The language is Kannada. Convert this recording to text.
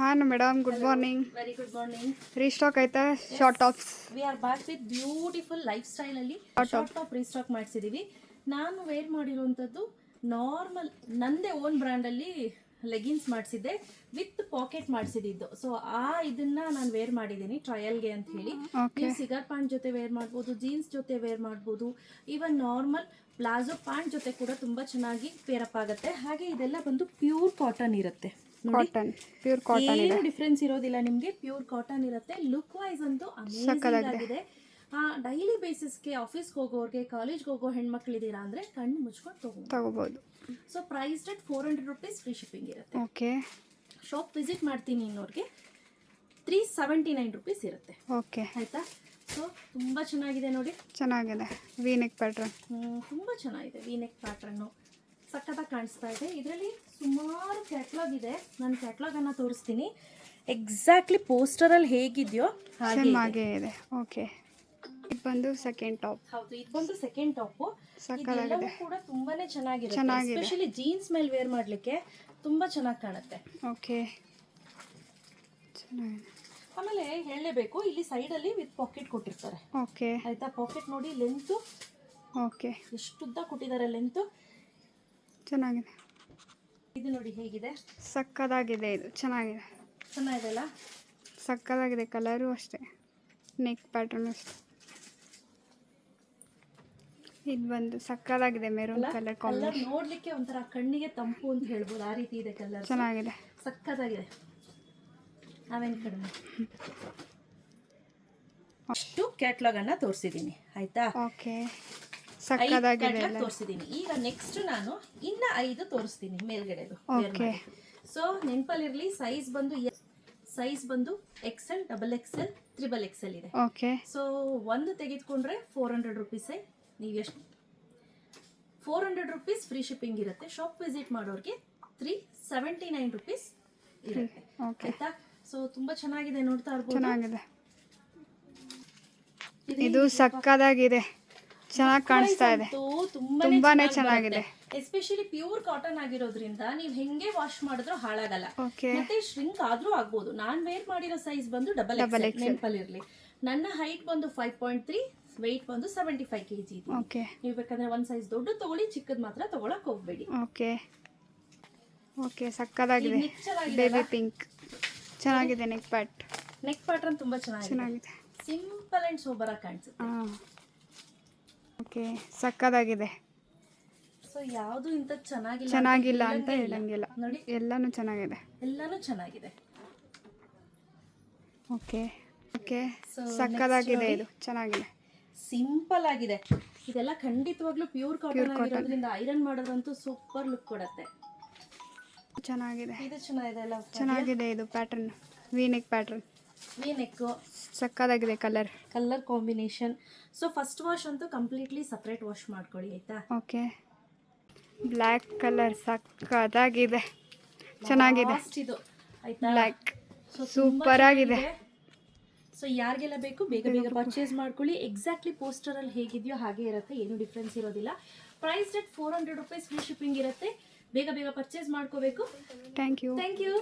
ಹಾಂ madam, good morning. Very good morning. Restock ಆಯ್ತಾ short tops? We are back with beautiful life style ಅಲ್ಲಿ ಶಾರ್ಟ್ ಟಾಪ್ ರೀಸ್ಟಾಕ್ ಮಾಡಿಸಿದೀವಿ. ನಾನು ವೇರ್ ಮಾಡಿರುವಂಥದ್ದು ನಾರ್ಮಲ್ ನಂದೇ ಓನ್ ಬ್ರ್ಯಾಂಡ್ ಅಲ್ಲಿ ಲೆಗಿನ್ಸ್ ಮಾಡಿಸಿದ್ದೆ ವಿತ್ ಪಾಕೆಟ್ ಮಾಡಿಸಿದ್ದು. ಸೊ ಇದನ್ನ ನಾನು ವೇರ್ ಮಾಡಿದ್ದೀನಿ ಟ್ರಯಲ್ಗೆ ಅಂತ ಹೇಳಿ. ನೀವು ಸಿಗರ್ ಪ್ಯಾಂಟ್ ಜೊತೆ ವೇರ್ ಮಾಡ್ಬೋದು, ಜೀನ್ಸ್ ಜೊತೆ ವೇರ್ ಮಾಡ್ಬೋದು, ಈವನ್ ನಾರ್ಮಲ್ ಪ್ಲಾಜೋ ಪ್ಯಾಂಟ್ ಜೊತೆ ಕೂಡ ತುಂಬಾ ಚೆನ್ನಾಗಿ ಪೇರಪ್ ಆಗುತ್ತೆ. ಹಾಗೆ ಇದೆಲ್ಲ ಬಂದು ಪ್ಯೂರ್ ಕಾಟನ್ ಇರುತ್ತೆ. ಕಾಟನ್, ಪ್ಯೂರ್ ಕಾಟನ್ ಏನು ಡಿಫ್ರೆನ್ಸ್ ಇರೋದಿಲ್ಲ ನಿಮಗೆ, ಪ್ಯೂರ್ ಕಾಟನ್ ಇರುತ್ತೆ. ಲುಕ್ ವೈಸ್ ಅಂತೂ ಅಮೇಜಿಂಗ್ ಆಗಿದೆ. ಡೈಲಿ ಬೇಸಿಸ್ಗೆ ಆಫೀಸ್ಗೆ ಹೋಗೋರಿಗೆ, ಕಾಲೇಜ್ಗೆ ಹೋಗೋ ಹೆಣ್ಮಕ್ಳಿದ್ದೀರಾ ಅಂದರೆ ಕಣ್ಣು ಮುಚ್ಕೊಂಡು ತಗೋಬೋದು. So price rate 400 rupees, free shipping ಇರುತ್ತೆ. ಓಕೆ. ಶಾಪ್ ವಿಸಿಟ್ ಮಾಡ್ತೀನಿ ಅನ್ನೋರಿಗೆ 379 rupees ಇರುತ್ತೆ. ಓಕೆ, ಆಯಿತಾ? ಸೊ ತುಂಬ ಚೆನ್ನಾಗಿದೆ ನೋಡಿ. ಚೆನ್ನಾಗಿದೆ. ವಿ-ನೆಕ್ ಪ್ಯಾಟ್ರನ್ ತುಂಬ ಚೆನ್ನಾಗಿದೆ. ವಿ-ನೆಕ್ ಪ್ಯಾಟ್ರನ್ನು ಸಕ್ಕತ್ತಾಗಿ ಕಾಣಿಸ್ತಾ ಇದೆ. ಇದರಲ್ಲಿ ಸುಮಾರು ಕ್ಯಾಟ್ಲಾಗ್ ಇದೆ. ನಾನು ಕ್ಯಾಟ್ಲಾಗನ್ನು ತೋರಿಸ್ತೀನಿ. ಎಕ್ಸಾಕ್ಟ್ಲಿ ಪೋಸ್ಟರಲ್ಲಿ ಹೇಗಿದೆಯೋ ಹಾಗೆ ಇದೆ. ಓಕೆ, ಇದು ಬಂದು ಸೆಕೆಂಡ್ ಟಾಪ್. ಹೌದು, ಇದು ಬಂದು ಸೆಕೆಂಡ್ ಟಾಪು. ಸಕ್ಕತ್ತಾಗಿದೆ. ಕೂಡ ತುಂಬಾನೇ ಚೆನ್ನಾಗಿದೆ. ಎಸ್ಪೆಷಲಿ ಜೀನ್ಸ್ ಮೇಲೆ ವೇರ್ ಮಾಡಲಿಕ್ಕೆ ತುಂಬಾ ಚೆನ್ನಾಗಿ ಕಾಣುತ್ತೆ. ಓಕೆ, ಚೆನ್ನಾಗಿದೆ. ಆಮೇಲೆ ಹೇಳಲೇಬೇಕು, ಇಲ್ಲಿ ಸೈಡಲ್ಲಿ ವಿತ್ ಪಾಕೆಟ್ ಕೊಟ್ಟಿರ್ತಾರೆ. ಓಕೆ, ಆಯ್ತಾ? ಪಾಕೆಟ್ ನೋಡಿ, ಲೆಂತು ಓಕೆ, ಎಷ್ಟು ಉದ್ದ ಕೊಟ್ಟಿದ್ದಾರೆ ಲೆಂತು. ಚೆನ್ನಾಗಿದೆ. ಇದು ನೋಡಿ ಹೇಗಿದೆ, ಸಕ್ಕದಾಗಿದೆ. ಇದು ಚೆನ್ನಾಗಿದೆ. ಚೆನ್ನಾಗಿದೆಲ್ಲ, ಸಕ್ಕದಾಗಿದೆ. ಕಲರು ಅಷ್ಟೇ, ನೆಕ್ ಪ್ಯಾಟರ್ನ್ ಅಷ್ಟೇ. ಇದು ಬಂದು ಸಕ್ಕದಾಗಿದೆ. Maroon colour combination. ನೋಡ್ಲಿಕ್ಕೆ ಒಂಥರ ಕಣ್ಣಿಗೆ ತಂಪು ಅಂತ ಹೇಳ್ಬೋದು, ಆ ರೀತಿ ಇದೆ ಕಲರ್. ಚೆನ್ನಾಗಿದೆ, ಸಕ್ಕದಾಗಿದೆ. ನಾವೇನು ಕಡಿಮೆ ಅಷ್ಟು ಕ್ಯಾಟ್ಲಾಗ್ ಅನ್ನ ತೋರಿಸಿದ್ದೀನಿ. ಆಯ್ತಾ? ಓಕೆ, ಸಕ್ಕದಾಗಿದೆ. ತೋರಿಸಿದ್ದೀನಿ. ಈಗ ನೆಕ್ಸ್ಟ್ ನಾನು ಇನ್ನ 5 ತೋರಿಸ್ತೀನಿ ಮೇಲ್ಗಡೆದು. ಓಕೆ. ಸೊ ನೆನಪಲ್ಲಿರಲಿ, ಸೈಜ್ ಬಂದು XL, XXL, XXL ಇದೆ. ಓಕೆ. ಸೊ ಒಂದು ತೆಗೆದುಕೊಂಡ್ರೆ 400 rupees. ನೀವು ಎಷ್ಟು 400 rupees ಫ್ರೀ ಶಿಪ್ಪಿಂಗ್ ಇರುತ್ತೆ. ಶಾಪ್ ವಿಸಿಟ್ ಮಾಡೋರಿಗೆ 379 rupees ಇರುತ್ತೆ. ಆಯ್ತಾ? ಸೊ ತುಂಬಾ ಚೆನ್ನಾಗಿದೆ, ನೋಡ್ತಾ ಇರ್ಬೋದು. ಚೆನ್ನಾಗಿದೆ. ಇದು ಸಕ್ಕದಾಗಿದೆ, ಚೆನ್ನಾಗಿ ಕಾಣಿಸ್ತಾ ಇದೆ. ತುಂಬಾನೇ ಚೆನ್ನಾಗಿದೆ. ಎಸ್ಪೆಷಲಿ ಪ್ಯೂರ್ ಕಾಟನ್ ಆಗಿರೋದ್ರಿಂದ ನೀವು ಹೆಂಗೆ ವಾಶ್ ಮಾಡಿದ್ರು ಹಾಳಾಗಲ್ಲ. ಓಕೆ. ಮತ್ತೆ ಶ್ರಿಂಕ್ ಆದ್ರೂ ಆಗ್ಬೋದು. ನಾನ್ ವೇರ್ ಮಾಡಿರೋ ಸೈಜ್ ಬಂದು XXL. ನೆನಪಲ್ಲಿರಲಿ, ನನ್ನ ಹೈಟ್ ಬಂದು 5.3, ವೆಯ್ಟ್ ಬಂದು 75 kg ಇದೆ. ಓಕೆ. ನೀವು ಬೇಕಂದ್ರೆ ಒಂದ್ ಸೈಜ್ ದೊಡ್ಡ ತಗೊಳ್ಳಿ, ಚಿಕ್ಕದ್ ಮಾತ್ರ ತಗೊಳಕ್ ಹೋಗ್ಬೇಡಿ. ಓಕೆ. ಓಕೆ, ಸಕ್ಕದಾಗಿದೆ. ಬೇಬಿ ಪಿಂಕ್ ಚೆನ್ನಾಗಿದೆ. ನೆಕ್ ಪ್ಯಾಟರ್ನ್ ತುಂಬಾ ಚೆನ್ನಾಗಿದೆ. ಸಿಂಪಲ್ ಅಂಡ್ ಸೋಬರ್ ಆಗಿ ಕಾಣಿಸುತ್ತೆ. ಓಕೆ, ಸಕ್ಕದಾಗಿದೆ. ಸೊ ಯಾವುದು ಇಂತ ಚೆನ್ನಾಗಿಲ್ಲ ಅಂತ ಹೇಳಂಗಿಲ್ಲ. ನೋಡಿ, ಎಲ್ಲಾನು ಚೆನ್ನಾಗಿದೆ. ಓಕೆ. ಓಕೆ, ಸಕ್ಕದಾಗಿದೆ. ಇದು ಚೆನ್ನಾಗಿದೆ, ಸಿಂಪಲ್ ಆಗಿದೆ. ಇದೆಲ್ಲ ಖಂಡಿತವಾಗ್ಲೂ ಪ್ಯೂರ್ ಕಾಟನ್ ಆಗಿರೋದ್ರಿಂದ ಐರನ್ ಮಾಡೋದಂತೂ ಸೂಪರ್ ಲುಕ್ ಕೊಡುತ್ತೆ. ಚೆನ್ನಾಗಿದೆ. ಇದು ಚೆನ್ನಾಗಿದೆ ಅಲ್ಲ? ಚೆನ್ನಾಗಿದೆ. ಇದು ಪ್ಯಾಟರ್ನ್ ವಿ-ನೆಕ್ ಪ್ಯಾಟರ್ನ್. ವಿ-ನೆಕ್ ಸಕ್ಕದಾಗಿದೆ. Colour combination. So first wash ಅಂತೂ ಕಂಪ್ಲೀಟ್ಲಿ ಸಪರೇಟ್ ವಾಶ್ ಮಾಡ್ಕೊಳ್ಳಿ, ಆಯ್ತಾ? ಓಕೆ. ಬ್ಲ್ಯಾಕ್ ಕಲರ್ ಸಕ್ಕದಾಗಿದೆ, ಚೆನ್ನಾಗಿದೆ. ಇದು ಆಯ್ತಾ? ಬ್ಲ್ಯಾಕ್ ಸೂಪರ್ ಆಗಿದೆ. ಸೊ ಯಾರಿಗೆಲ್ಲ ಬೇಕು ಬೇಗ ಪರ್ಚೇಸ್ ಮಾಡ್ಕೊಳ್ಳಿ. ಎಕ್ಸಾಕ್ಟ್ಲಿ ಪೋಸ್ಟರಲ್ಲಿ ಹೇಗಿದೆಯೋ ಹಾಗೆ ಇರುತ್ತೆ, ಏನು ಡಿಫ್ರೆನ್ಸ್ ಇರೋದಿಲ್ಲ. Price rate 400 rupees, free shipping ಇರುತ್ತೆ. ಬೇಗ ಪರ್ಚೇಸ್ ಮಾಡ್ಕೋಬೇಕು. Thank you.